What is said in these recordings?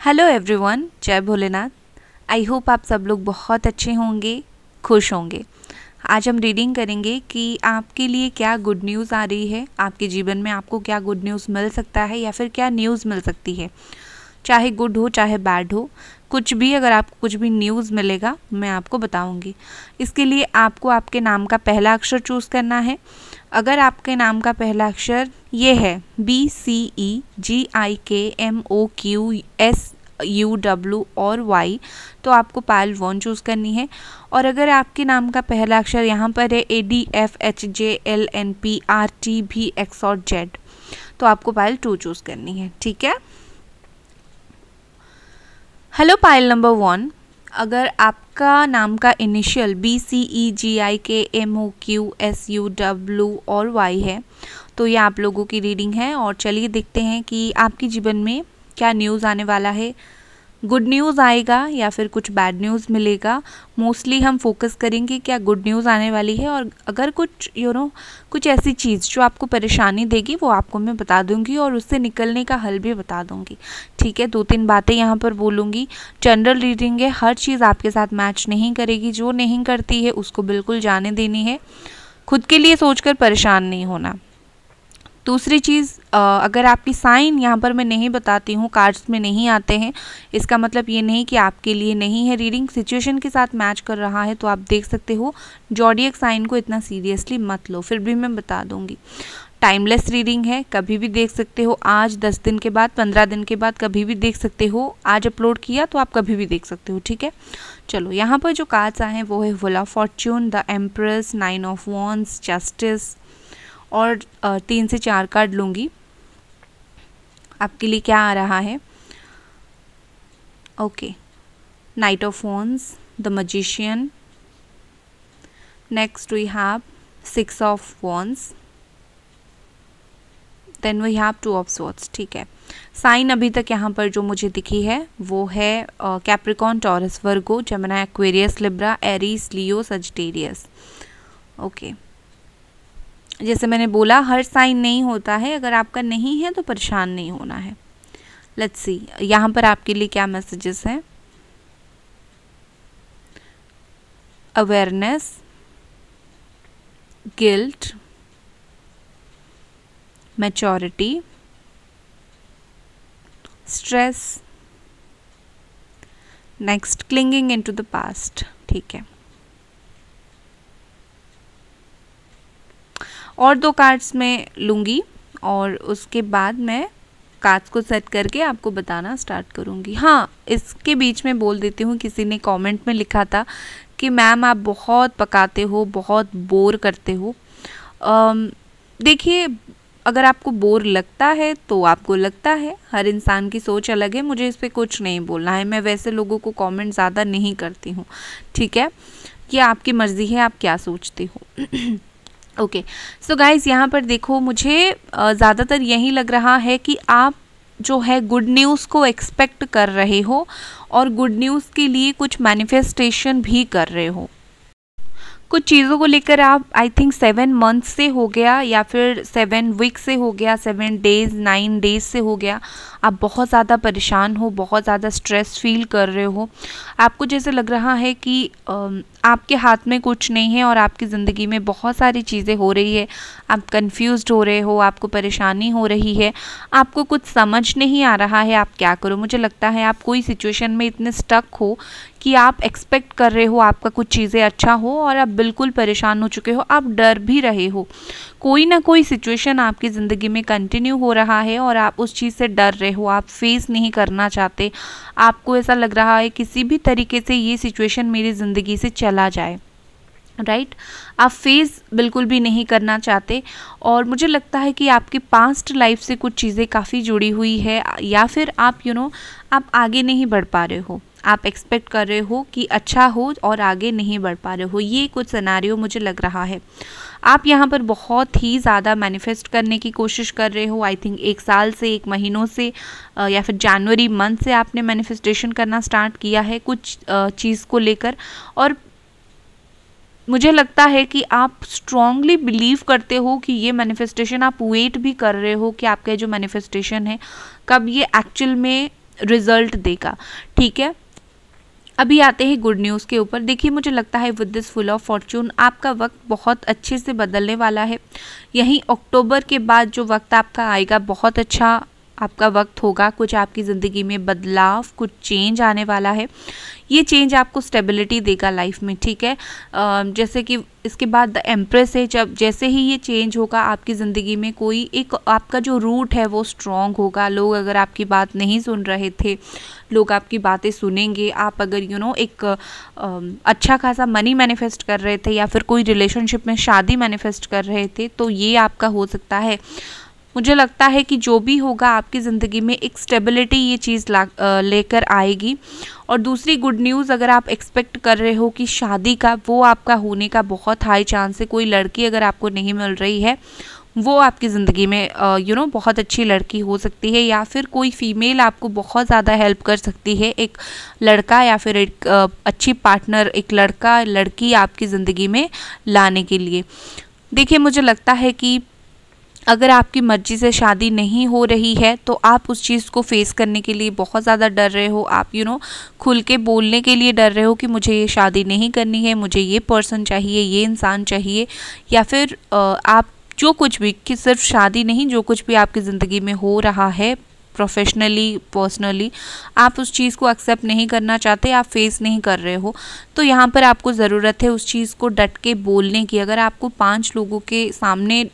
Hello everyone, जय Bholenath. I hope आप सब लोग बहुत अच्छे होंगे, खुश होंगे। आज हम रीडिंग करेंगे कि आपके लिए क्या गुड न्यूज़ आ रही है, आपके जीवन में आपको क्या गुड न्यूज़ मिल सकता है या फिर क्या न्यूज़ मिल सकती है। चाहे गुड हो चाहे बैड हो, कुछ भी, अगर आपको कुछ भी न्यूज़ मिलेगा मैं आपको बताऊंगी। इसके लिए आपको आपके नाम का पहला अक्षर चूज़ करना है। अगर आपके नाम का पहला अक्षर ये है BCEGIKMOQSUW और Y, तो आपको पायल 1 चूज़ करनी है। और अगर आपके नाम का पहला अक्षर यहाँ पर है ADFHJLNPRTVX और Z, तो आपको पायल 2 चूज़ करनी है। ठीक है। हेलो पायल नंबर 1, अगर आपका नाम का इनिशियल BCEGIKMOQSUW और Y है तो ये आप लोगों की रीडिंग है। और चलिए देखते हैं कि आपके जीवन में क्या न्यूज़ आने वाला है। गुड न्यूज़ आएगा या फिर कुछ बैड न्यूज़ मिलेगा। मोस्टली हम फोकस करेंगे क्या गुड न्यूज़ आने वाली है, और अगर कुछ कुछ ऐसी चीज़ जो आपको परेशानी देगी वो आपको मैं बता दूंगी और उससे निकलने का हल भी बता दूंगी। ठीक है, 2-3 बातें यहाँ पर बोलूँगी। जनरल रीडिंग है, हर चीज़ आपके साथ मैच नहीं करेगी। जो नहीं करती है उसको बिल्कुल जाने देनी है, खुद के लिए सोचकर परेशान नहीं होना। दूसरी चीज़, अगर आपकी साइन यहाँ पर मैं नहीं बताती हूँ, कार्ड्स में नहीं आते हैं, इसका मतलब ये नहीं कि आपके लिए नहीं है रीडिंग। सिचुएशन के साथ मैच कर रहा है तो आप देख सकते हो। जॉडियक साइन को इतना सीरियसली मत लो, फिर भी मैं बता दूँगी। टाइमलेस रीडिंग है, कभी भी देख सकते हो। आज 10 दिन के बाद, 15 दिन के बाद कभी भी देख सकते हो। आज अपलोड किया तो आप कभी भी देख सकते हो। ठीक है, चलो यहाँ पर जो कार्ड्स आए हैं वो है wheel of Fortune, the empress, 9 of wands, justice, और 3 से 4 कार्ड लूँगी। आपके लिए क्या आ रहा है? Okay, knight of wands, the magician, next we have 6 of wands, then we have 2 of swords. ठीक है, साइन अभी तक यहाँ पर जो मुझे दिखी है वो है कैप्रिकॉर्न, टॉरस, वर्गो, Gemini, Aquarius, Libra, Aries, Leo, Sagittarius. Okay, जैसे मैंने बोला हर साइन नहीं होता है, अगर आपका नहीं है तो परेशान नहीं होना है। लेट्स सी यहाँ पर आपके लिए क्या मैसेजेस हैं। Awareness, guilt, maturity, stress, next clinging into the past. ठीक है, और 2 कार्ड्स मैं लूँगी और उसके बाद मैं कार्ड्स को सेट करके आपको बताना स्टार्ट करूँगी। हाँ, इसके बीच में बोल देती हूँ, किसी ने कमेंट में लिखा था कि मैम आप बहुत पकाते हो, बहुत बोर करते हो। देखिए, अगर आपको बोर लगता है तो आपको लगता है, हर इंसान की सोच अलग है, मुझे इस पर कुछ नहीं बोलना है। मैं वैसे लोगों को कमेंट ज़्यादा नहीं करती हूँ। ठीक है, ये आपकी मर्ज़ी है, आप क्या सोचते हो। ओके, सो गाइज यहाँ पर देखो, मुझे ज़्यादातर यही लग रहा है कि आप जो है गुड न्यूज़ को एक्सपेक्ट कर रहे हो और गुड न्यूज़ के लिए कुछ मैनिफेस्टेशन भी कर रहे हो। कुछ चीज़ों को लेकर आप आई थिंक 7 मंथ से हो गया या फिर 7 वीक से हो गया, 7 डेज 9 डेज से हो गया, आप बहुत ज़्यादा परेशान हो, बहुत ज़्यादा स्ट्रेस फील कर रहे हो। आपको जैसे लग रहा है कि आपके हाथ में कुछ नहीं है और आपकी ज़िंदगी में बहुत सारी चीज़ें हो रही है, आप कंफ्यूज्ड हो रहे हो, आपको परेशानी हो रही है, आपको कुछ समझ नहीं आ रहा है आप क्या करो। मुझे लगता है आप कोई सिचुएशन में इतने स्टक हो कि आप एक्सपेक्ट कर रहे हो आपका कुछ चीज़ें अच्छा हो और आप बिल्कुल परेशान हो चुके हो, आप डर भी रहे हो। कोई ना कोई सिचुएशन आपकी ज़िंदगी में कंटिन्यू हो रहा है और आप उस चीज़ से डर रहे हो, आप फेस नहीं करना चाहते। आपको ऐसा लग रहा है किसी भी तरीके से ये सिचुएशन मेरी ज़िंदगी से चला जाए, राइट। आप फेस बिल्कुल भी नहीं करना चाहते। और मुझे लगता है कि आपकी पास्ट लाइफ से कुछ चीज़ें काफ़ी जुड़ी हुई है, या फिर आप आप आगे नहीं बढ़ पा रहे हो, आप एक्सपेक्ट कर रहे हो कि अच्छा हो और आगे नहीं बढ़ पा रहे हो। ये कुछ सिनेरियो मुझे लग रहा है। आप यहाँ पर बहुत ही ज़्यादा मैनिफेस्ट करने की कोशिश कर रहे हो। आई थिंक 1 साल से, 1 महीनों से या फिर जनवरी मंथ से आपने मैनिफेस्टेशन करना स्टार्ट किया है कुछ चीज़ को लेकर। और मुझे लगता है कि आप स्ट्रांगली बिलीव करते हो कि ये मैनिफेस्टेशन, आप वेट भी कर रहे हो कि आपका जो मैनिफेस्टेशन है कब ये एक्चुअल में रिजल्ट देगा। ठीक है, अभी आते हैं गुड न्यूज़ के ऊपर। देखिए मुझे लगता है with this full of Fortune आपका वक्त बहुत अच्छे से बदलने वाला है। यहीं अक्टूबर के बाद जो वक्त आपका आएगा बहुत अच्छा आपका वक्त होगा। कुछ आपकी ज़िंदगी में बदलाव, कुछ चेंज आने वाला है। ये चेंज आपको स्टेबिलिटी देगा लाइफ में। ठीक है, जैसे कि इसके बाद द एम्प्रेस है, जब जैसे ही ये चेंज होगा आपकी ज़िंदगी में कोई एक आपका जो रूट है वो स्ट्रॉन्ग होगा। लोग अगर आपकी बात नहीं सुन रहे थे, लोग आपकी बातें सुनेंगे। आप अगर एक अच्छा खासा मनी मैनिफेस्ट कर रहे थे या फिर कोई रिलेशनशिप में शादी मैनिफेस्ट कर रहे थे, तो ये आपका हो सकता है। मुझे लगता है कि जो भी होगा आपकी ज़िंदगी में एक स्टेबिलिटी ये चीज़ लेकर आएगी। और दूसरी गुड न्यूज़, अगर आप एक्सपेक्ट कर रहे हो कि शादी का, वो आपका होने का बहुत हाई चांस है। कोई लड़की अगर आपको नहीं मिल रही है, वो आपकी ज़िंदगी में बहुत अच्छी लड़की हो सकती है, या फिर कोई फीमेल आपको बहुत ज़्यादा हेल्प कर सकती है। एक लड़का या फिर एक अच्छी पार्टनर, एक लड़का लड़की आपकी ज़िंदगी में लाने के लिए। देखिए मुझे लगता है कि अगर आपकी मर्जी से शादी नहीं हो रही है तो आप उस चीज़ को फेस करने के लिए बहुत ज़्यादा डर रहे हो। आप खुल के बोलने के लिए डर रहे हो कि मुझे ये शादी नहीं करनी है, मुझे ये पर्सन चाहिए, ये इंसान चाहिए। या फिर आप जो कुछ भी, कि सिर्फ शादी नहीं, जो कुछ भी आपकी ज़िंदगी में हो रहा है प्रोफेशनली, पर्सनली, आप उस चीज़ को एक्सेप्ट नहीं करना चाहते, आप फेस नहीं कर रहे हो। तो यहाँ पर आपको ज़रूरत है उस चीज़ को डट के बोलने की। अगर आपको 5 लोगों के सामने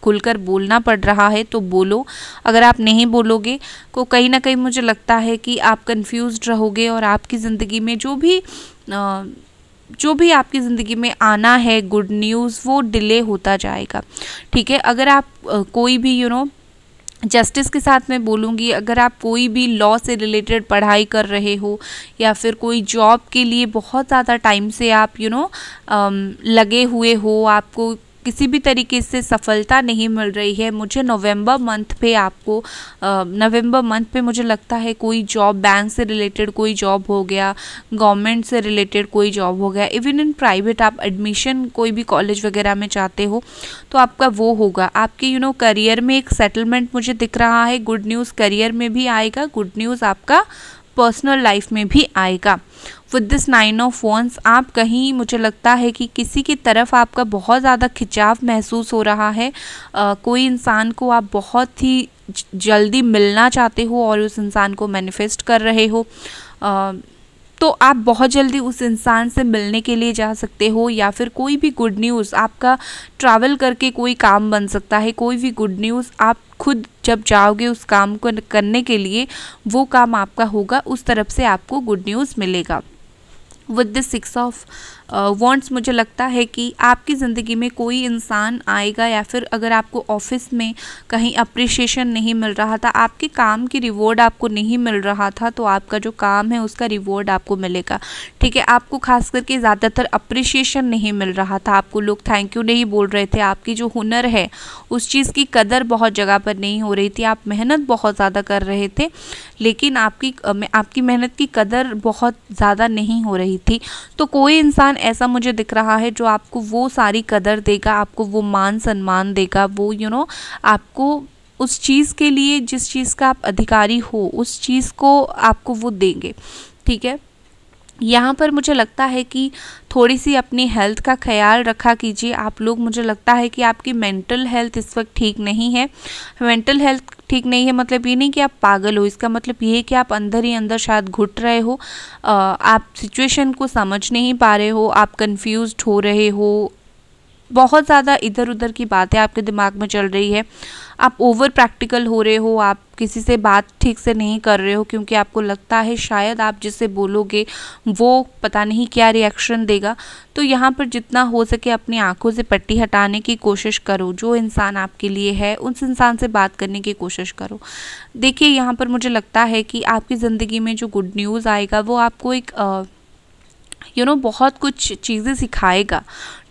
खुलकर बोलना पड़ रहा है तो बोलो। अगर आप नहीं बोलोगे तो कहीं ना कहीं मुझे लगता है कि आप कंफ्यूज्ड रहोगे और आपकी ज़िंदगी में जो भी आपकी ज़िंदगी में आना है गुड न्यूज़, वो डिले होता जाएगा। ठीक है, अगर आप कोई भी जस्टिस के साथ मैं बोलूँगी, अगर आप कोई भी लॉ से रिलेटेड पढ़ाई कर रहे हो या फिर कोई जॉब के लिए बहुत ज़्यादा टाइम से आप लगे हुए हो, आपको किसी भी तरीके से सफलता नहीं मिल रही है, मुझे नवंबर मंथ पे मुझे लगता है कोई जॉब, बैंक से रिलेटेड कोई जॉब हो गया, गवर्नमेंट से रिलेटेड कोई जॉब हो गया, इवन इन प्राइवेट आप एडमिशन कोई भी कॉलेज वगैरह में चाहते हो तो आपका वो होगा। आपके करियर में एक सेटलमेंट मुझे दिख रहा है। गुड न्यूज़ करियर में भी आएगा, गुड न्यूज़ आपका पर्सनल लाइफ में भी आएगा। विद दिस 9 ऑफ वॉन्ड्स आप कहीं, मुझे लगता है कि किसी की तरफ आपका बहुत ज़्यादा खिंचाव महसूस हो रहा है। कोई इंसान को आप बहुत ही जल्दी मिलना चाहते हो और उस इंसान को मैनिफेस्ट कर रहे हो। तो आप बहुत जल्दी उस इंसान से मिलने के लिए जा सकते हो। या फिर कोई भी गुड न्यूज़ आपका ट्रैवल करके कोई काम बन सकता है। कोई भी गुड न्यूज़ आप खुद जब जाओगे उस काम को करने के लिए, वो काम आपका होगा, उस तरफ से आपको गुड न्यूज़ मिलेगा। विद दिस 6 ऑफ वॉन्ड्स मुझे लगता है कि आपकी ज़िंदगी में कोई इंसान आएगा, या फिर अगर आपको ऑफिस में कहीं अप्रिशिएशन नहीं मिल रहा था, आपके काम की रिवॉर्ड आपको नहीं मिल रहा था, तो आपका जो काम है उसका रिवॉर्ड आपको मिलेगा। ठीक है, आपको खास करके ज़्यादातर अप्रिशिएशन नहीं मिल रहा था, आपको लोग थैंक यू नहीं बोल रहे थे, आपकी जो हुनर है उस चीज़ की कदर बहुत जगह पर नहीं हो रही थी, आप मेहनत बहुत ज़्यादा कर रहे थे लेकिन आपकी मेहनत की कदर बहुत ज़्यादा नहीं हो रही थी। तो कोई इंसान ऐसा मुझे दिख रहा है जो आपको वो सारी कदर देगा, आपको वो मान सम्मान देगा, वो आपको उस चीज़ के लिए, जिस चीज़ का आप अधिकारी हो, उस चीज़ को आपको वो देंगे। ठीक है, यहाँ पर मुझे लगता है कि थोड़ी सी अपनी हेल्थ का ख्याल रखा कीजिए आप लोग। मुझे लगता है कि आपकी मेंटल हेल्थ इस वक्त ठीक नहीं है। मेंटल हेल्थ ठीक नहीं है मतलब ये नहीं कि आप पागल हो, इसका मतलब ये है कि आप अंदर ही अंदर शायद घुट रहे हो, आप सिचुएशन को समझ नहीं पा रहे हो, आप कंफ्यूज्ड हो रहे हो, बहुत ज़्यादा इधर उधर की बातें आपके दिमाग में चल रही है, आप ओवर प्रैक्टिकल हो रहे हो, आप किसी से बात ठीक से नहीं कर रहे हो क्योंकि आपको लगता है शायद आप जिससे बोलोगे वो पता नहीं क्या रिएक्शन देगा। तो यहाँ पर जितना हो सके अपनी आंखों से पट्टी हटाने की कोशिश करो। जो इंसान आपके लिए है उस इंसान से बात करने की कोशिश करो। देखिए यहाँ पर मुझे लगता है कि आपकी ज़िंदगी में जो गुड न्यूज़ आएगा वो आपको एक बहुत कुछ चीज़ें सिखाएगा।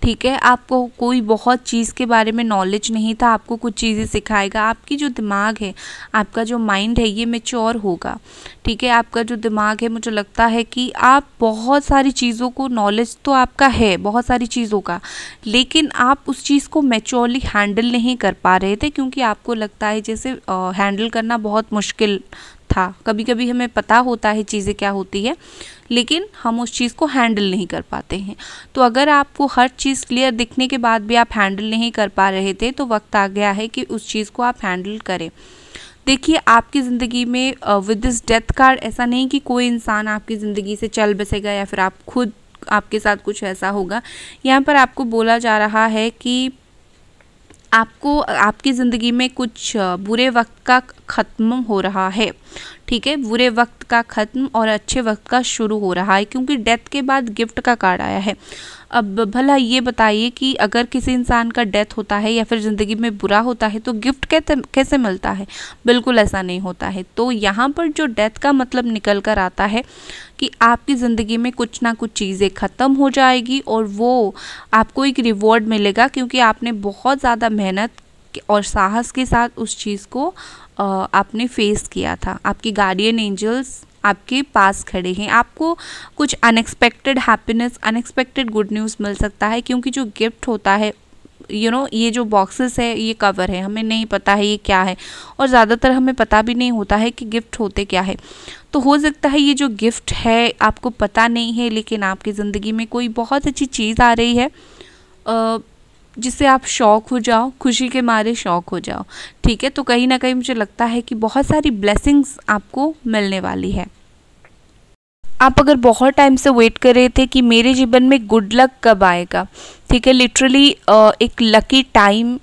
ठीक है, आपको कोई बहुत चीज़ के बारे में नॉलेज नहीं था, आपको कुछ चीज़ें सिखाएगा। आपकी जो दिमाग है, आपका जो माइंड है, ये मैच्योर होगा। ठीक है, आपका जो दिमाग है, मुझे लगता है कि आप बहुत सारी चीज़ों को, नॉलेज तो आपका है बहुत सारी चीज़ों का, लेकिन आप उस चीज़ को मैच्योरली हैंडल नहीं कर पा रहे थे क्योंकि आपको लगता है जैसे हैंडल करना बहुत मुश्किल था। कभी कभी हमें पता होता है चीज़ें क्या होती है, लेकिन हम उस चीज़ को हैंडल नहीं कर पाते हैं। तो अगर आपको हर चीज़ क्लियर दिखने के बाद भी आप हैंडल नहीं कर पा रहे थे, तो वक्त आ गया है कि उस चीज़ को आप हैंडल करें। देखिए, आपकी ज़िंदगी में विद दिस डेथ कार्ड ऐसा नहीं कि कोई इंसान आपकी ज़िंदगी से चल बसेगा या फिर आप खुद आपके साथ कुछ ऐसा होगा। यहाँ पर आपको बोला जा रहा है कि आपको आपकी ज़िंदगी में कुछ बुरे वक्त का ख़त्म हो रहा है, ठीक है, बुरे वक्त का ख़त्म और अच्छे वक्त का शुरू हो रहा है, क्योंकि डेथ के बाद गिफ्ट का कार्ड आया है। अब भला ये बताइए कि अगर किसी इंसान का डेथ होता है या फिर ज़िंदगी में बुरा होता है तो गिफ्ट कैसे मिलता है? बिल्कुल ऐसा नहीं होता है। तो यहाँ पर जो डेथ का मतलब निकल कर आता है कि आपकी ज़िंदगी में कुछ ना कुछ चीज़ें ख़त्म हो जाएगी और वो आपको एक रिवॉर्ड मिलेगा, क्योंकि आपने बहुत ज़्यादा मेहनत और साहस के साथ उस चीज़ को आपने फेस किया था। आपकी गार्डियन एंजल्स आपके पास खड़े हैं। आपको कुछ unexpected happiness, unexpected good news मिल सकता है, क्योंकि जो गिफ्ट होता है, ये जो बॉक्सेस है, ये कवर है, हमें नहीं पता है ये क्या है, और ज़्यादातर हमें पता भी नहीं होता है कि गिफ्ट होते क्या है। तो हो सकता है ये जो गिफ्ट है आपको पता नहीं है, लेकिन आपकी ज़िंदगी में कोई बहुत अच्छी चीज़ आ रही है जिससे आप शॉक हो जाओ, खुशी के मारे शॉक हो जाओ, ठीक है। तो कहीं ना कहीं मुझे लगता है कि बहुत सारी ब्लेसिंग्स आपको मिलने वाली है। आप अगर बहुत टाइम से वेट कर रहे थे कि मेरे जीवन में गुड लक कब आएगा, ठीक है, लिटरली एक लकी टाइम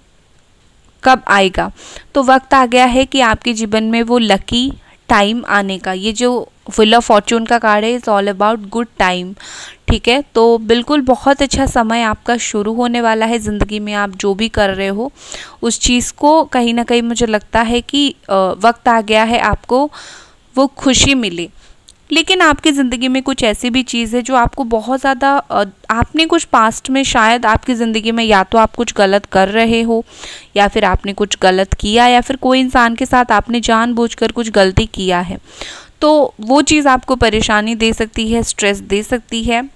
कब आएगा, तो वक्त आ गया है कि आपके जीवन में वो लकी टाइम आने का। ये जो व्हील ऑफ फॉर्चून का कार्ड है, it's all about good time, ठीक है। तो बिल्कुल बहुत अच्छा समय आपका शुरू होने वाला है। ज़िंदगी में आप जो भी कर रहे हो उस चीज़ को कहीं ना कहीं मुझे लगता है कि वक्त आ गया है आपको वो खुशी मिले। लेकिन आपकी ज़िंदगी में कुछ ऐसी भी चीज़ है जो आपको बहुत ज़्यादा आपने कुछ पास्ट में शायद आपकी ज़िंदगी में या तो आप कुछ गलत कर रहे हो या फिर आपने कुछ गलत किया या फिर कोई इंसान के साथ आपने जानबूझकर कुछ गलती किया है, तो वो चीज़ आपको परेशानी दे सकती है, स्ट्रेस दे सकती है।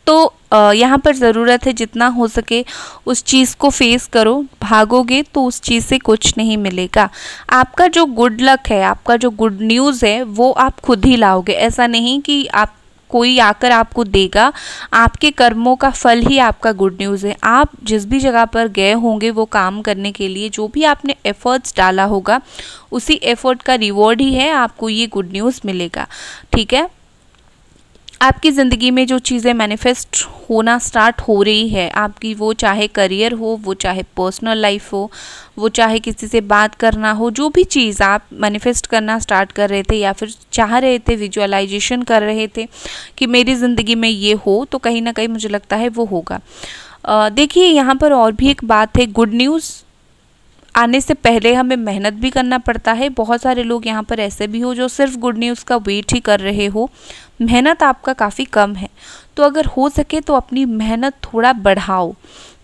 तो यहाँ पर ज़रूरत है जितना हो सके उस चीज़ को फेस करो। भागोगे तो उस चीज़ से कुछ नहीं मिलेगा। आपका जो गुड लक है, आपका जो गुड न्यूज़ है, वो आप खुद ही लाओगे। ऐसा नहीं कि आप कोई आकर आपको देगा। आपके कर्मों का फल ही आपका गुड न्यूज़ है। आप जिस भी जगह पर गए होंगे वो काम करने के लिए, जो भी आपने एफर्ट्स डाला होगा, उसी एफर्ट का रिवॉर्ड ही है आपको ये गुड न्यूज़ मिलेगा, ठीक है। आपकी ज़िंदगी में जो चीज़ें मैनिफेस्ट होना स्टार्ट हो रही है आपकी, वो चाहे करियर हो, वो चाहे पर्सनल लाइफ हो, वो चाहे किसी से बात करना हो, जो भी चीज़ आप मैनिफेस्ट करना स्टार्ट कर रहे थे या फिर चाह रहे थे, विजुअलाइजेशन कर रहे थे कि मेरी ज़िंदगी में ये हो, तो कहीं ना कहीं मुझे लगता है वो होगा। देखिए, यहाँ पर और भी एक बात है, गुड न्यूज़ आने से पहले हमें मेहनत भी करना पड़ता है। बहुत सारे लोग यहाँ पर ऐसे भी हो जो सिर्फ गुड न्यूज़ का वेट ही कर रहे हो, मेहनत आपका काफ़ी कम है। तो अगर हो सके तो अपनी मेहनत थोड़ा बढ़ाओ,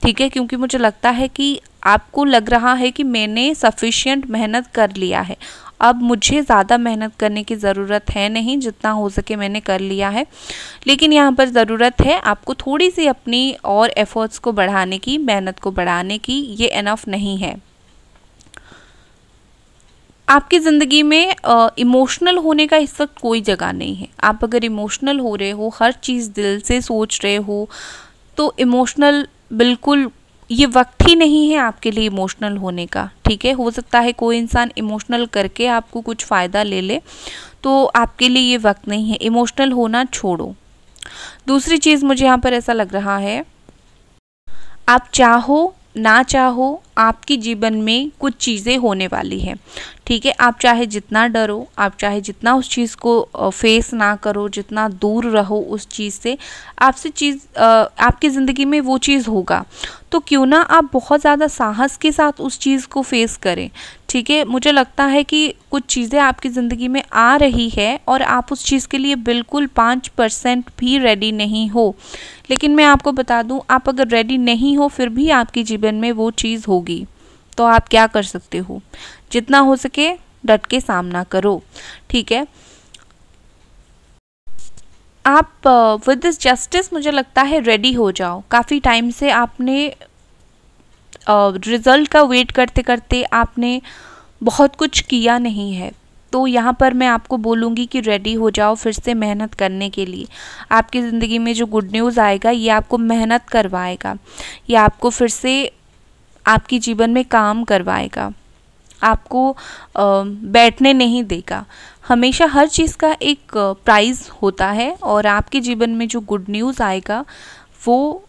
ठीक है, क्योंकि मुझे लगता है कि आपको लग रहा है कि मैंने सफिशिएंट मेहनत कर लिया है, अब मुझे ज़्यादा मेहनत करने की ज़रूरत है नहीं, जितना हो सके मैंने कर लिया है। लेकिन यहाँ पर ज़रूरत है आपको थोड़ी सी अपनी और एफर्ट्स को बढ़ाने की, मेहनत को बढ़ाने की। ये इनफ नहीं है। आपकी ज़िंदगी में इमोशनल होने का इस वक्त कोई जगह नहीं है। आप अगर इमोशनल हो रहे हो, हर चीज़ दिल से सोच रहे हो, तो इमोशनल बिल्कुल ये वक्त ही नहीं है आपके लिए इमोशनल होने का, ठीक है। हो सकता है कोई इंसान इमोशनल करके आपको कुछ फ़ायदा ले ले, तो आपके लिए ये वक्त नहीं है। इमोशनल होना छोड़ो। दूसरी चीज़ मुझे यहाँ पर ऐसा लग रहा है, आप चाहो ना चाहो आपकी जीवन में कुछ चीज़ें होने वाली हैं, ठीक है। आप चाहे जितना डरो, आप चाहे जितना उस चीज़ को फेस ना करो, जितना दूर रहो उस चीज़ से, आपकी ज़िंदगी में वो चीज़ होगा। तो क्यों ना आप बहुत ज़्यादा साहस के साथ उस चीज़ को फेस करें, ठीक है। मुझे लगता है कि कुछ चीज़ें आपकी ज़िंदगी में आ रही है और आप उस चीज़ के लिए बिल्कुल 5% भी रेडी नहीं हो। लेकिन मैं आपको बता दूं, आप अगर रेडी नहीं हो फिर भी आपके जीवन में वो चीज़ होगी, तो आप क्या कर सकते हो? जितना हो सके डट के सामना करो, ठीक है। आप विद दिस जस्टिस मुझे लगता है रेडी हो जाओ। काफ़ी टाइम से आपने रिज़ल्ट का वेट करते करते आपने बहुत कुछ किया नहीं है, तो यहाँ पर मैं आपको बोलूँगी कि रेडी हो जाओ फिर से मेहनत करने के लिए। आपकी ज़िंदगी में जो गुड न्यूज़ आएगा ये आपको मेहनत करवाएगा, ये आपको फिर से आपकी जीवन में काम करवाएगा, आपको बैठने नहीं देगा। हमेशा हर चीज़ का एक प्राइस होता है और आपके जीवन में जो गुड न्यूज़ आएगा वो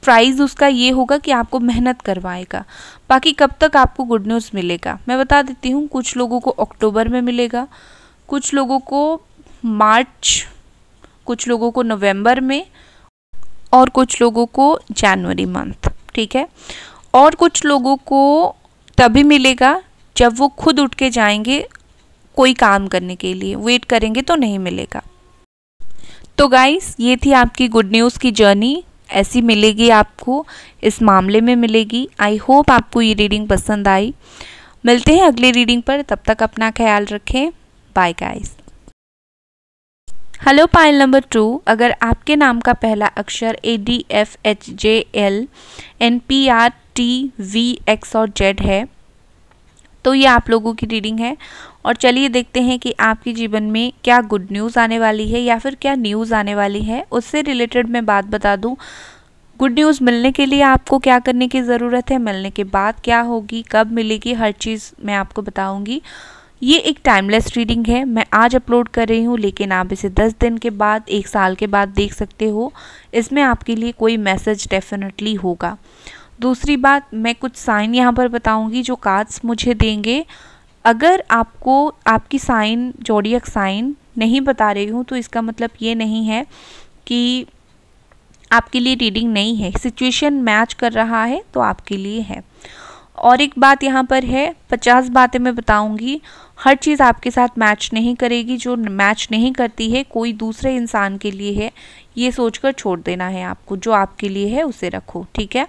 प्राइज़ उसका ये होगा कि आपको मेहनत करवाएगा। बाकी कब तक आपको गुड न्यूज़ मिलेगा मैं बता देती हूँ। कुछ लोगों को अक्टूबर में मिलेगा, कुछ लोगों को मार्च, कुछ लोगों को नवंबर में और कुछ लोगों को जनवरी मंथ, ठीक है। और कुछ लोगों को तभी मिलेगा जब वो खुद उठ के जाएंगे कोई काम करने के लिए, वेट करेंगे तो नहीं मिलेगा। तो गाइस ये थी आपकी गुड न्यूज़ की जर्नी, ऐसी मिलेगी आपको, इस मामले में मिलेगी। आई होप आपको ये रीडिंग पसंद आई। मिलते हैं अगली रीडिंग पर, तब तक अपना ख्याल रखें। Bye guys. Hello pile number 2, अगर आपके नाम का पहला अक्षर ADFHJLNPRTVX और Z है तो ये आप लोगों की रीडिंग है। और चलिए देखते हैं कि आपके जीवन में क्या गुड न्यूज़ आने वाली है या फिर क्या न्यूज़ आने वाली है। उससे रिलेटेड मैं बात बता दूं, गुड न्यूज़ मिलने के लिए आपको क्या करने की ज़रूरत है, मिलने के बाद क्या होगी, कब मिलेगी, हर चीज़ मैं आपको बताऊंगी। ये एक टाइमलेस रीडिंग है, मैं आज अपलोड कर रही हूँ लेकिन आप इसे 10 दिन के बाद, 1 साल के बाद देख सकते हो। इसमें आपके लिए कोई मैसेज डेफिनेटली होगा। दूसरी बात, मैं कुछ साइन यहाँ पर बताऊंगी जो कार्ड्स मुझे देंगे। अगर आपको आपकी साइन, ज़ोडिएक साइन नहीं बता रही हूँ तो इसका मतलब ये नहीं है कि आपके लिए रीडिंग नहीं है। सिचुएशन मैच कर रहा है तो आपके लिए है। और एक बात यहाँ पर है, 50 बातें मैं बताऊंगी, हर चीज़ आपके साथ मैच नहीं करेगी। जो मैच नहीं करती है कोई दूसरे इंसान के लिए है, ये सोचकर छोड़ देना है आपको। जो आपके लिए है उसे रखो, ठीक है।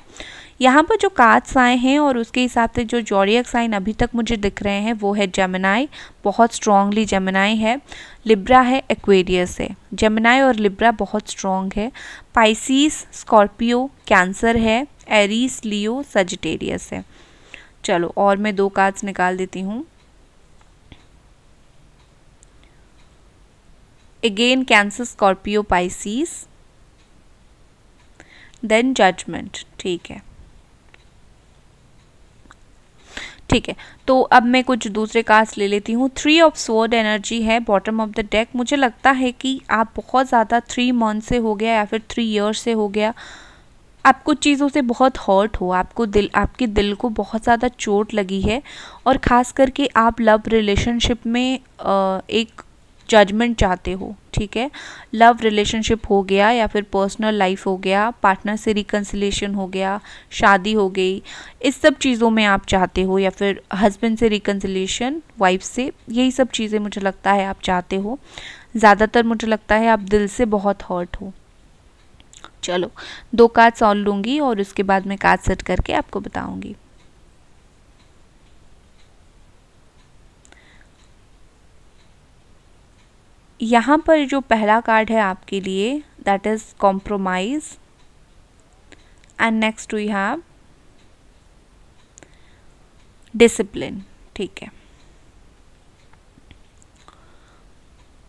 यहाँ पर जो कार्ड्स आए हैं और उसके हिसाब से जो ज़ोडिएक साइन अभी तक मुझे दिख रहे हैं वो है जेमिनी, बहुत स्ट्रॉन्गली जेमिनी है, लिब्रा है, एक्वेरियस है। जेमिनी और लिब्रा बहुत स्ट्रॉन्ग है। पाइसिस, स्कॉर्पियो, कैंसर है, एरीज, लियो, सजिटेरियस है। चलो और मैं 2 कार्ड्स निकाल देती हूँ। Again Cancer, Scorpio, Pisces, then judgement, ठीक है। ठीक है, तो अब मैं कुछ दूसरे कार्ड्स ले लेती हूँ। 3 ऑफ स्वॉर्ड एनर्जी है बॉटम ऑफ द डेक। मुझे लगता है कि आप बहुत ज़्यादा 3 मंथ से हो गया या फिर 3 ईयर्स से हो गया, आप कुछ चीज़ों से बहुत हर्ट हो, आपके दिल को बहुत ज़्यादा चोट लगी है। और ख़ास करके आप लव रिलेशनशिप में एक जजमेंट चाहते हो, ठीक है। लव रिलेशनशिप हो गया या फिर पर्सनल लाइफ हो गया, पार्टनर से रिकन्सिलेशन हो गया, शादी हो गई, इस सब चीज़ों में आप चाहते हो, या फिर हस्बैंड से रिकन्सिलेशन, वाइफ से, यही सब चीज़ें मुझे लगता है आप चाहते हो। ज़्यादातर मुझे लगता है आप दिल से बहुत हर्ट हो। चलो 2 कार्ड्स और लूँगी और उसके बाद मैं कार्ड सेट करके आपको बताऊँगी। यहाँ पर जो पहला कार्ड है आपके लिए, that is compromise, and next we have discipline, ठीक है।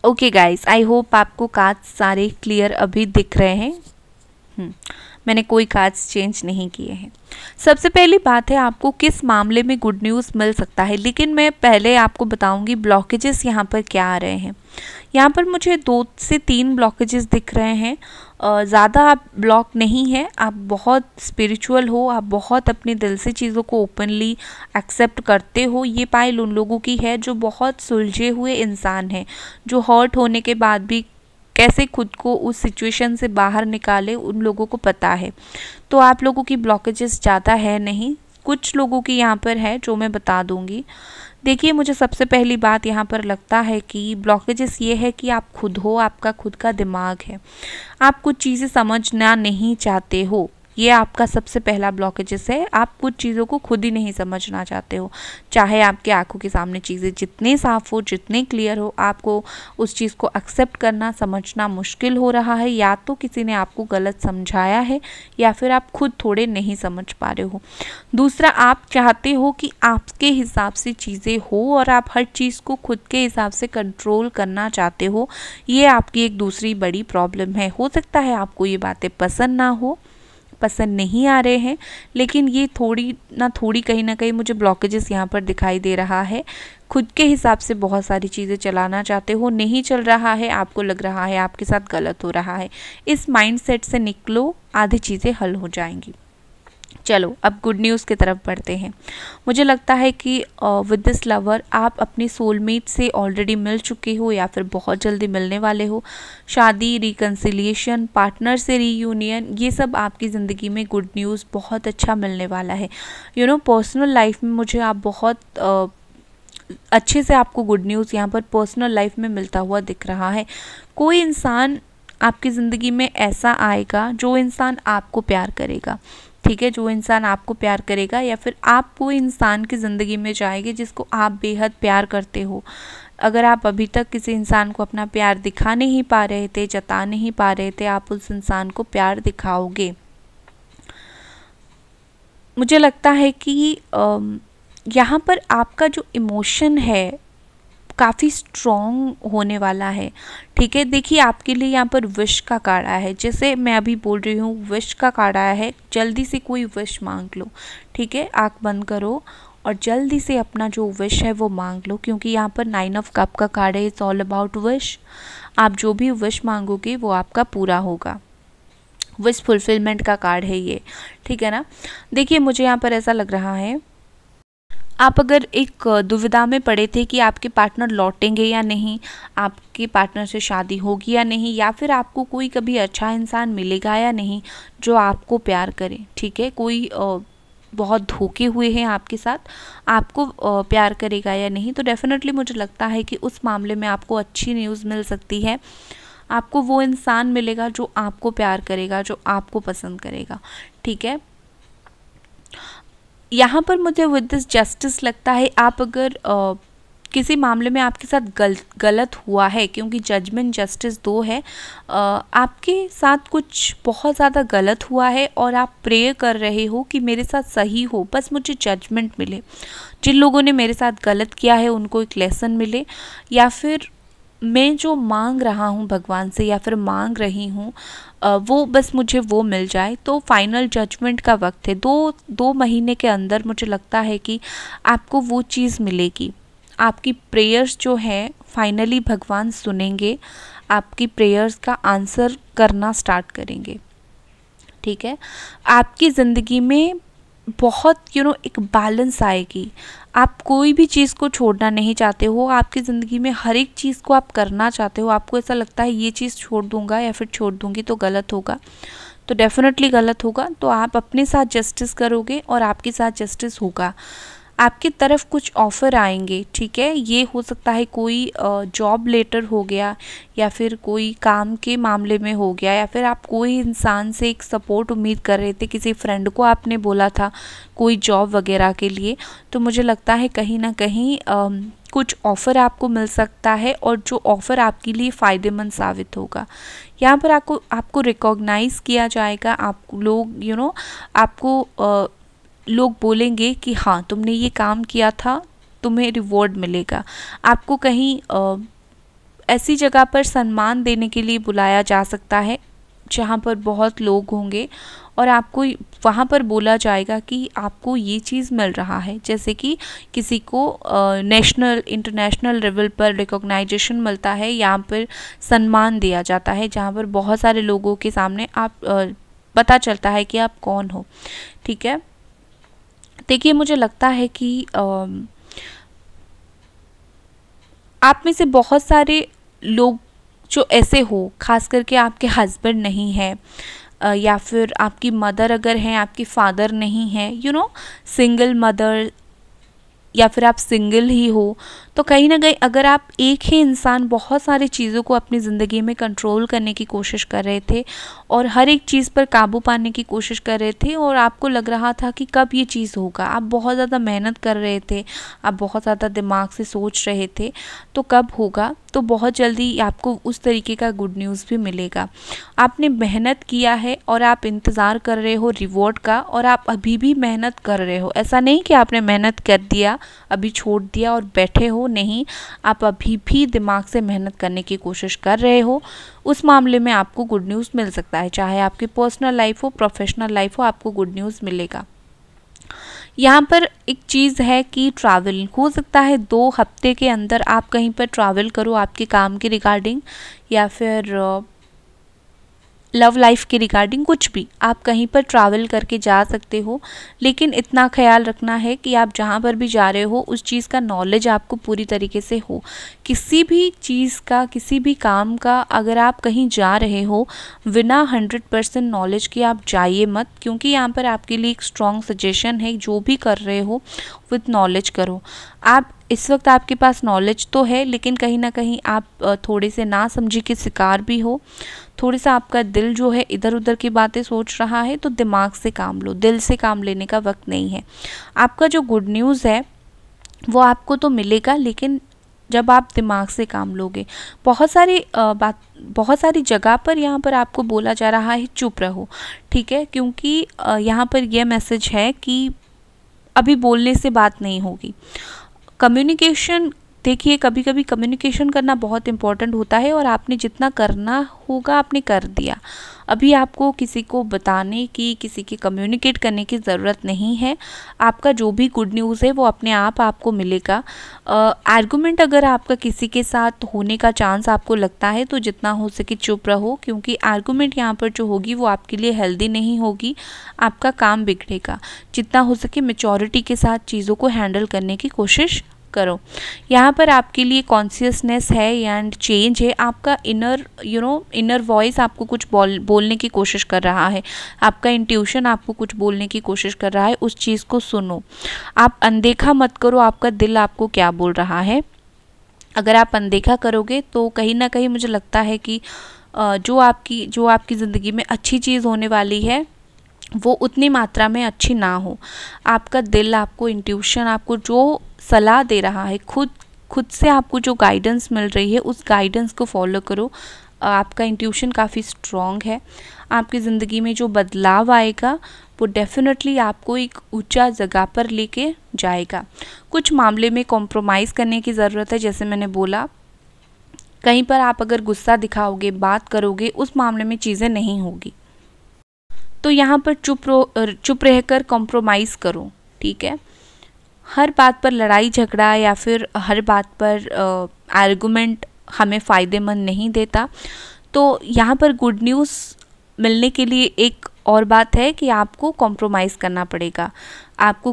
ओके गाइस, आई होप आपको कार्ड सारे क्लियर अभी दिख रहे हैं। मैंने कोई कार्ड्स चेंज नहीं किए हैं। सबसे पहली बात है, आपको किस मामले में गुड न्यूज़ मिल सकता है, लेकिन मैं पहले आपको बताऊंगी ब्लॉकेजेस यहाँ पर क्या आ रहे हैं। यहाँ पर मुझे 2 से 3 ब्लॉकेजेस दिख रहे हैं। ज़्यादा आप ब्लॉक नहीं है, आप बहुत स्पिरिचुअल हो, आप बहुत अपने दिल से चीज़ों को ओपनली एक्सेप्ट करते हो। ये पाइल उन लोगों की है जो बहुत सुलझे हुए इंसान हैं, जो हर्ट होने के बाद भी कैसे खुद को उस सिचुएशन से बाहर निकाले, उन लोगों को पता है। तो आप लोगों की ब्लॉकेजेस ज़्यादा है नहीं, कुछ लोगों की यहाँ पर है जो मैं बता दूँगी। देखिए, मुझे सबसे पहली बात यहाँ पर लगता है कि ब्लॉकेजेस ये है कि आप खुद हो, आपका खुद का दिमाग है, आप कुछ चीज़ें समझना नहीं चाहते हो, ये आपका सबसे पहला ब्लॉकेजेस है। आप कुछ चीज़ों को खुद ही नहीं समझना चाहते हो, चाहे आपके आंखों के सामने चीज़ें जितनी साफ हो, जितने क्लियर हो, आपको उस चीज़ को एक्सेप्ट करना, समझना मुश्किल हो रहा है। या तो किसी ने आपको गलत समझाया है या फिर आप खुद थोड़े नहीं समझ पा रहे हो। दूसरा, आप चाहते हो कि आपके हिसाब से चीज़ें हो और आप हर चीज़ को खुद के हिसाब से कंट्रोल करना चाहते हो। ये आपकी एक दूसरी बड़ी प्रॉब्लम है। हो सकता है आपको ये बातें पसंद ना हो, पसंद नहीं आ रहे हैं, लेकिन ये थोड़ी कहीं ना कहीं मुझे ब्लॉकेजेस यहाँ पर दिखाई दे रहा है। खुद के हिसाब से बहुत सारी चीज़ें चलाना चाहते हो, नहीं चल रहा है, आपको लग रहा है आपके साथ गलत हो रहा है। इस माइंडसेट से निकलो, आधी चीज़ें हल हो जाएंगी। चलो अब गुड न्यूज़ की तरफ बढ़ते हैं। मुझे लगता है कि विद दिस लवर आप अपनी सोलमेट से ऑलरेडी मिल चुके हो या फिर बहुत जल्दी मिलने वाले हो। शादी, रिकन्सिलिएशन, पार्टनर से रीयूनियन, ये सब आपकी ज़िंदगी में गुड न्यूज़ बहुत अच्छा मिलने वाला है। पर्सनल लाइफ में मुझे आप बहुत अच्छे से आपको गुड न्यूज़ यहाँ पर पर्सनल लाइफ में मिलता हुआ दिख रहा है। कोई इंसान आपकी ज़िंदगी में ऐसा आएगा जो इंसान आपको प्यार करेगा, ठीक है, जो इंसान आपको प्यार करेगा, या फिर आप वो इंसान की ज़िंदगी में जाएंगे जिसको आप बेहद प्यार करते हो। अगर आप अभी तक किसी इंसान को अपना प्यार दिखा नहीं पा रहे थे, जता नहीं पा रहे थे, आप उस इंसान को प्यार दिखाओगे। मुझे लगता है कि यहाँ पर आपका जो इमोशन है काफ़ी स्ट्रॉन्ग होने वाला है, ठीक है। देखिए, आपके लिए यहाँ पर विश का कार्ड आया है, जैसे मैं अभी बोल रही हूँ विश का कार्ड आया है। जल्दी से कोई विश मांग लो, ठीक है, आँख बंद करो और जल्दी से अपना जो विश है वो मांग लो, क्योंकि यहाँ पर 9 ऑफ कप का कार्ड है। It's all about wish. आप जो भी विश मांगोगे वो आपका पूरा होगा। विश फुलफिलमेंट का कार्ड है ये, ठीक है ना। देखिए, मुझे यहाँ पर ऐसा लग रहा है, आप अगर एक दुविधा में पड़े थे कि आपके पार्टनर लौटेंगे या नहीं, आपके पार्टनर से शादी होगी या नहीं, या फिर आपको कोई कभी अच्छा इंसान मिलेगा या नहीं जो आपको प्यार करे, ठीक है, कोई बहुत धोखे हुए हैं आपके साथ, आपको प्यार करेगा या नहीं, तो डेफिनेटली मुझे लगता है कि उस मामले में आपको अच्छी न्यूज़ मिल सकती है। आपको वो इंसान मिलेगा जो आपको प्यार करेगा, जो आपको पसंद करेगा, ठीक है। यहाँ पर मुझे विद दिस जस्टिस लगता है, आप अगर किसी मामले में आपके साथ गलत हुआ है, क्योंकि जजमेंट जस्टिस 2 है, आपके साथ कुछ बहुत ज़्यादा गलत हुआ है और आप प्रे कर रहे हो कि मेरे साथ सही हो, बस मुझे जजमेंट मिले। जिन लोगों ने मेरे साथ गलत किया है उनको एक लेसन मिले, या फिर मैं जो मांग रहा हूँ भगवान से या फिर मांग रही हूँ वो बस मुझे वो मिल जाए। तो फाइनल जजमेंट का वक्त है, दो महीने के अंदर मुझे लगता है कि आपको वो चीज़ मिलेगी। आपकी प्रेयर्स जो है फाइनली भगवान सुनेंगे, आपकी प्रेयर्स का आंसर करना स्टार्ट करेंगे, ठीक है। आपकी ज़िंदगी में बहुत एक बैलेंस आएगी। आप कोई भी चीज़ को छोड़ना नहीं चाहते हो, आपकी ज़िंदगी में हर एक चीज़ को आप करना चाहते हो। आपको ऐसा लगता है ये चीज़ छोड़ दूंगा या फिर छोड़ दूंगी तो गलत होगा, तो डेफिनेटली गलत होगा। तो आप अपने साथ जस्टिस करोगे और आपके साथ जस्टिस होगा। आपकी तरफ कुछ ऑफ़र आएंगे, ठीक है। ये हो सकता है कोई जॉब लेटर हो गया, या फिर कोई काम के मामले में हो गया, या फिर आप कोई इंसान से एक सपोर्ट उम्मीद कर रहे थे, किसी फ्रेंड को आपने बोला था कोई जॉब वगैरह के लिए। तो मुझे लगता है कहीं ना कहीं कुछ ऑफ़र आपको मिल सकता है और जो ऑफ़र आपके लिए फ़ायदेमंद साबित होगा। यहाँ पर आपको रिकॉग्नाइज़ किया जाएगा। आप लोग आपको लोग बोलेंगे कि हाँ तुमने ये काम किया था, तुम्हें रिवॉर्ड मिलेगा। आपको कहीं ऐसी जगह पर सम्मान देने के लिए बुलाया जा सकता है जहाँ पर बहुत लोग होंगे और आपको वहाँ पर बोला जाएगा कि आपको ये चीज़ मिल रहा है। जैसे कि किसी को नेशनल इंटरनेशनल लेवल पर रिकॉग्नाइजेशन मिलता है, यहाँ पर सम्मान दिया जाता है, जहाँ पर बहुत सारे लोगों के सामने आप पता चलता है कि आप कौन हो, ठीक है। देखिए, मुझे लगता है कि आप में से बहुत सारे लोग जो ऐसे हो, खास करके आपके हस्बैंड नहीं है, या फिर आपकी मदर अगर हैं, आपके फादर नहीं हैं, सिंगल मदर, या फिर आप सिंगल ही हो, तो कहीं ना कहीं अगर आप एक ही इंसान बहुत सारी चीज़ों को अपनी ज़िंदगी में कंट्रोल करने की कोशिश कर रहे थे और हर एक चीज़ पर काबू पाने की कोशिश कर रहे थे और आपको लग रहा था कि कब ये चीज़ होगा, आप बहुत ज़्यादा मेहनत कर रहे थे, आप बहुत ज़्यादा दिमाग से सोच रहे थे तो कब होगा, तो बहुत जल्दी आपको उस तरीके का गुड न्यूज़ भी मिलेगा। आपने मेहनत किया है और आप इंतज़ार कर रहे हो रिवॉर्ड का और आप अभी भी मेहनत कर रहे हो। ऐसा नहीं कि आपने मेहनत कर दिया अभी छोड़ दिया और बैठे हो, नहीं, आप अभी भी दिमाग से मेहनत करने की कोशिश कर रहे हो। उस मामले में आपको गुड न्यूज़ मिल सकता है, चाहे आपकी पर्सनल लाइफ हो प्रोफेशनल लाइफ हो, आपको गुड न्यूज़ मिलेगा। यहाँ पर एक चीज़ है कि ट्रैवल हो सकता है 2 हफ्ते के अंदर आप कहीं पर ट्रैवल करो आपके काम के रिगार्डिंग या फिर लव लाइफ के रिगार्डिंग, कुछ भी आप कहीं पर ट्रैवल करके जा सकते हो। लेकिन इतना ख्याल रखना है कि आप जहाँ पर भी जा रहे हो उस चीज़ का नॉलेज आपको पूरी तरीके से हो। किसी भी चीज़ का, किसी भी काम का अगर आप कहीं जा रहे हो बिना 100% नॉलेज के आप जाइए मत, क्योंकि यहाँ पर आपके लिए एक स्ट्रॉन्ग सजेशन है, जो भी कर रहे हो विथ नॉलेज करो। आप इस वक्त आपके पास नॉलेज तो है लेकिन कहीं ना कहीं आप थोड़े से ना समझी के शिकार भी हो। थोड़ा सा आपका दिल जो है इधर उधर की बातें सोच रहा है, तो दिमाग से काम लो, दिल से काम लेने का वक्त नहीं है। आपका जो गुड न्यूज़ है वो आपको तो मिलेगा, लेकिन जब आप दिमाग से काम लोगे। बहुत सारी जगह पर यहाँ पर आपको बोला जा रहा है चुप रहो, ठीक है, क्योंकि यहाँ पर यह मैसेज है कि अभी बोलने से बात नहीं होगी। कम्युनिकेशन, देखिए कभी कभी कम्युनिकेशन करना बहुत इम्पोर्टेंट होता है और आपने जितना करना होगा आपने कर दिया। अभी आपको किसी को बताने की, किसी के कम्युनिकेट करने की ज़रूरत नहीं है। आपका जो भी गुड न्यूज़ है वो अपने आप आपको मिलेगा। आर्गुमेंट अगर आपका किसी के साथ होने का चांस आपको लगता है तो जितना हो सके चुप रहो, क्योंकि आर्गुमेंट यहाँ पर जो होगी वो आपके लिए हेल्दी नहीं होगी, आपका काम बिगड़ेगा। जितना हो सके मैच्योरिटी के साथ चीज़ों को हैंडल करने की कोशिश करो। यहाँ पर आपके लिए कॉन्शियसनेस है एंड चेंज है। आपका इनर वॉइस आपको कुछ बोलने की कोशिश कर रहा है, आपका इंट्यूशन आपको कुछ बोलने की कोशिश कर रहा है, उस चीज़ को सुनो। आप अनदेखा मत करो आपका दिल आपको क्या बोल रहा है। अगर आप अनदेखा करोगे तो कहीं ना कहीं मुझे लगता है कि जो आपकी ज़िंदगी में अच्छी चीज़ होने वाली है वो उतनी मात्रा में अच्छी ना हो। आपका दिल, आपको इंट्यूशन आपको जो सलाह दे रहा है, खुद से आपको जो गाइडेंस मिल रही है उस गाइडेंस को फॉलो करो। आपका इंट्यूशन काफ़ी स्ट्रॉन्ग है। आपकी ज़िंदगी में जो बदलाव आएगा वो डेफिनेटली आपको एक ऊंचा जगह पर लेके जाएगा। कुछ मामले में कॉम्प्रोमाइज़ करने की ज़रूरत है, जैसे मैंने बोला कहीं पर आप अगर गुस्सा दिखाओगे, बात करोगे, उस मामले में चीज़ें नहीं होगी। तो यहाँ पर चुप रहकर कॉम्प्रोमाइज़ करो, ठीक है। हर बात पर लड़ाई झगड़ा या फिर हर बात पर आर्गुमेंट हमें फ़ायदेमंद नहीं देता। तो यहाँ पर गुड न्यूज़ मिलने के लिए एक और बात है कि आपको कॉम्प्रोमाइज़ करना पड़ेगा। आपको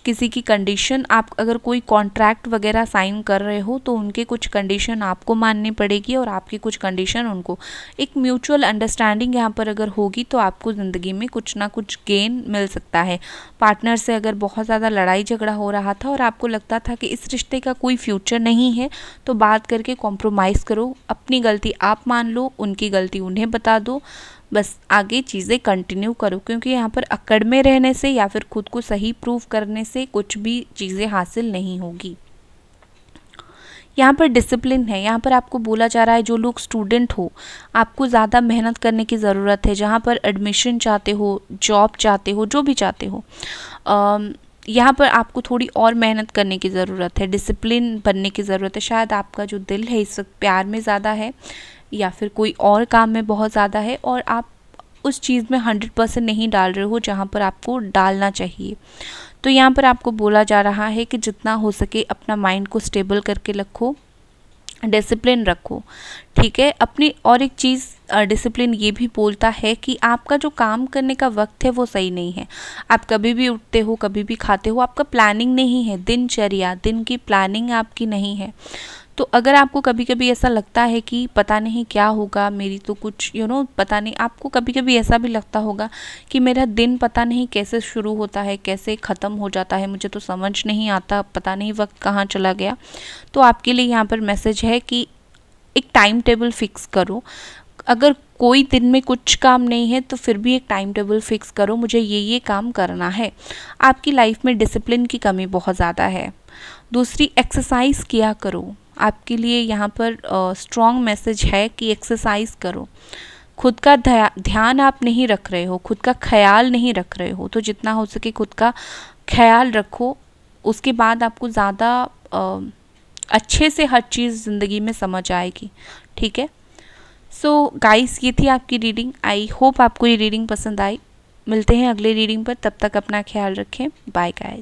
किसी की कंडीशन, आप अगर कोई कॉन्ट्रैक्ट वगैरह साइन कर रहे हो तो उनके कुछ कंडीशन आपको माननी पड़ेगी और आपकी कुछ कंडीशन उनको। एक म्यूचुअल अंडरस्टैंडिंग यहाँ पर अगर होगी तो आपको ज़िंदगी में कुछ ना कुछ गेन मिल सकता है। पार्टनर से अगर बहुत ज़्यादा लड़ाई झगड़ा हो रहा था और आपको लगता था कि इस रिश्ते का कोई फ्यूचर नहीं है, तो बात करके कॉम्प्रोमाइज़ करो। अपनी गलती आप मान लो, उनकी गलती उन्हें बता दो, बस आगे चीज़ें कंटिन्यू करो, क्योंकि यहाँ पर अकड़ में रहने से या फिर खुद को सही प्रूव करने से कुछ भी चीज़ें हासिल नहीं होगी। यहाँ पर डिसिप्लिन है। यहाँ पर आपको बोला जा रहा है जो लोग स्टूडेंट हो आपको ज़्यादा मेहनत करने की ज़रूरत है। जहाँ पर एडमिशन चाहते हो, जॉब चाहते हो, जो भी चाहते हो, यहाँ पर आपको थोड़ी और मेहनत करने की ज़रूरत है, डिसिप्लिन बनने की ज़रूरत है। शायद आपका जो दिल है इस वक्त प्यार में ज़्यादा है या फिर कोई और काम में बहुत ज़्यादा है और आप उस चीज़ में 100% नहीं डाल रहे हो जहाँ पर आपको डालना चाहिए। तो यहाँ पर आपको बोला जा रहा है कि जितना हो सके अपना माइंड को स्टेबल करके रखो, डिसिप्लिन रखो, ठीक है। अपनी और एक चीज़ डिसिप्लिन ये भी बोलता है कि आपका जो काम करने का वक्त है वो सही नहीं है। आप कभी भी उठते हो, कभी भी खाते हो, आपका प्लानिंग नहीं है, दिनचर्या, दिन की प्लानिंग आपकी नहीं है। तो अगर आपको कभी कभी ऐसा लगता है कि पता नहीं क्या होगा, मेरी तो कुछ पता नहीं, आपको कभी कभी ऐसा भी लगता होगा कि मेरा दिन पता नहीं कैसे शुरू होता है, कैसे ख़त्म हो जाता है, मुझे तो समझ नहीं आता, पता नहीं वक्त कहाँ चला गया, तो आपके लिए यहाँ पर मैसेज है कि एक टाइम टेबल फिक्स करो। अगर कोई दिन में कुछ काम नहीं है तो फिर भी एक टाइम टेबल फिक्स करो, मुझे ये काम करना है। आपकी लाइफ में डिसिप्लिन की कमी बहुत ज़्यादा है। दूसरी, एक्सरसाइज किया करो। आपके लिए यहाँ पर स्ट्रॉन्ग मैसेज है कि एक्सरसाइज करो। खुद का ध्यान आप नहीं रख रहे हो, खुद का ख्याल नहीं रख रहे हो, तो जितना हो सके खुद का ख्याल रखो। उसके बाद आपको ज़्यादा अच्छे से हर चीज़ ज़िंदगी में समझ आएगी। ठीक है, सो गाइस, ये थी आपकी रीडिंग। आई होप आपको ये रीडिंग पसंद आई। मिलते हैं अगले रीडिंग पर, तब तक अपना ख्याल रखें। Bye guys.